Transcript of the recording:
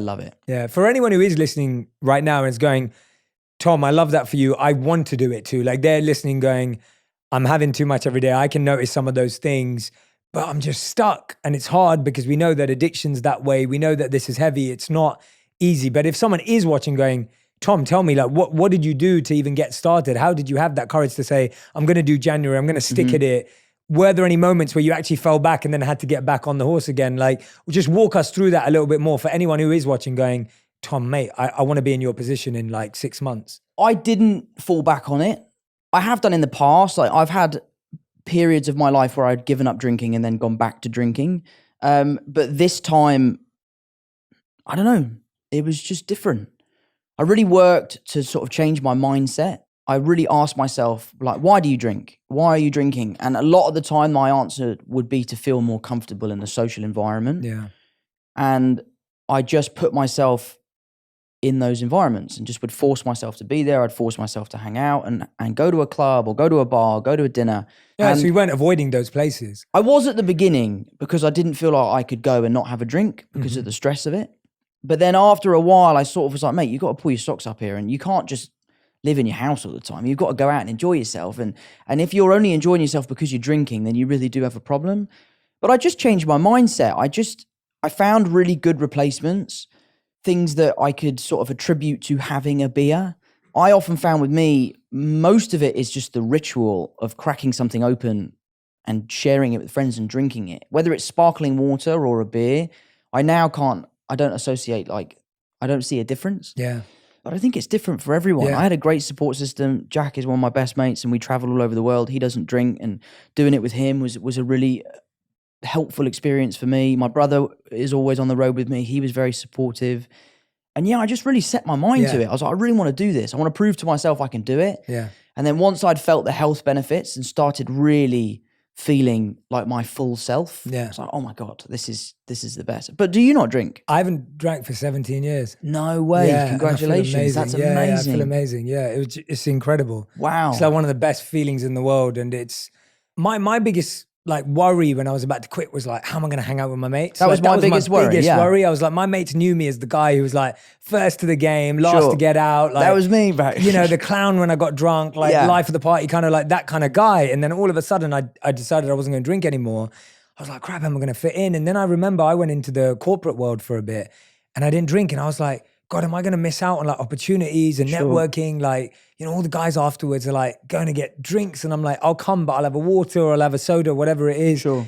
I love it. Yeah. For anyone who is listening right now and is going, Tom, I love that for you. I want to do it too. Like they're listening going, I'm having too much every day. I can notice some of those things, but I'm just stuck. And it's hard because we know that addiction's that way. We know that this is heavy. It's not easy. But if someone is watching going, Tom, tell me, like, what did you do to even get started? How did you have that courage to say, I'm going to do January, I'm going to stick at it? Were there any moments where you actually fell back and then had to get back on the horse again? Like, just walk us through that a little bit more for anyone who is watching going, Tom, mate, I want to be in your position in like 6 months. I didn't fall back on it. I have done in the past. Like I've had periods of my life where I'd given up drinking and then gone back to drinking. But this time, I don't know, it was just different. I really worked to sort of change my mindset. I really asked myself, like, why do you drink? Why are you drinking? And a lot of the time my answer would be to feel more comfortable in the social environment. Yeah. And I just put myself in those environments and just would force myself to be there. I'd force myself to hang out and go to a club or go to a bar, or go to a dinner. Yeah, and so you weren't avoiding those places. I was at the beginning because I didn't feel like I could go and not have a drink because of the stress of it. But then after a while, I sort of was like, mate, you've got to pull your socks up here and you can't just live in your house all the time. You've got to go out and enjoy yourself. And if you're only enjoying yourself because you're drinking, then you really do have a problem. But I just changed my mindset. I found really good replacements, things that I could sort of attribute to having a beer. I often found with me, most of it is just the ritual of cracking something open and sharing it with friends and drinking it. Whether it's sparkling water or a beer, I don't associate, like, I don't see a difference. Yeah. But I think it's different for everyone. Yeah. I had a great support system. Jack is one of my best mates and we travel all over the world. He doesn't drink, and doing it with him was a really helpful experience for me. My brother is always on the road with me. He was very supportive. And yeah, I just really set my mind to it. I was like, I really want to do this. I want to prove to myself I can do it. Yeah. And then once I'd felt the health benefits and started really feeling like my full self, I was like, oh my God, this is the best. But do you not drink? I haven't drank for 17 years. No way. Yeah, congratulations. That's amazing. Yeah, I feel amazing. Yeah, it's incredible. Wow. It's like one of the best feelings in the world. And it's my biggest like worry when I was about to quit was like, how am I going to hang out with my mates? That was my biggest worry. I was like, my mates knew me as the guy who was like first to the game, last to get out. Like, that was me, bro. You know, the clown when I got drunk, like life of the party, kind of like that kind of guy. And then all of a sudden I decided I wasn't going to drink anymore. I was like, crap, how am I going to fit in? And then I remember I went into the corporate world for a bit and I didn't drink. And I was like, God, am I going to miss out on like opportunities and networking? Like, you know, all the guys afterwards are like going to get drinks and I'm like, I'll come, but I'll have a water or I'll have a soda, whatever it is. Sure.